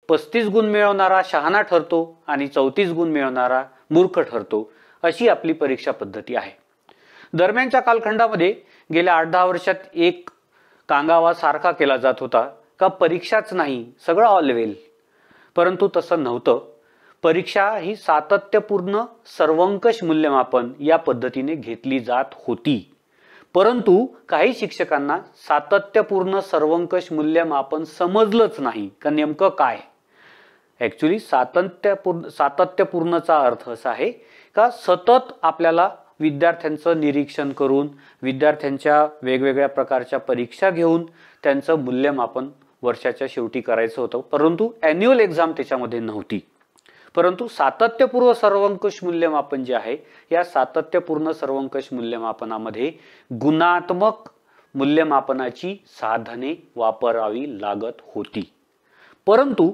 35 गुण मिळवणारा शहाणा ठरतो आणि 34 गुण मिळवणारा मूर्ख ठरतो, अशी आपली परीक्षा पद्धती आहे. दरम्यानच्या कालखंडामध्ये गेल्या 8-10 वर्षात एक कांगावा सारखा केला जात होता का परीक्षाच नाही, सगळं ऑल वेल. परंतु तसं नव्हतं. परीक्षा ही सातत्यपूर्ण सर्वंकष मूल्यमापन या पद्धतीने घेतली जात होती. परंतु काही शिक्षकांना सातत्यपूर्ण सर्वंकष मूल्यमापन समजलंच नाही का नेमकं काय. ऍक्च्युली सातत्यपूर्णचा अर्थ असा आहे का सतत आपल्याला विद्यार्थ्यांचं निरीक्षण करून, विद्यार्थ्यांच्या वेगवेगळ्या प्रकारच्या परीक्षा घेऊन त्यांचं मूल्यमापन वर्षाच्या शेवटी करायचं होतं. परंतु ॲन्युअल एक्झाम त्याच्यामध्ये नव्हती. परंतु सातत्यपूर्ण सर्वंकष मूल्यमापन जे आहे, या सातत्यपूर्ण सर्वंकष मूल्यमापनामध्ये गुणात्मक मूल्यमापनाची साधने वापरावी लागत होती. परंतु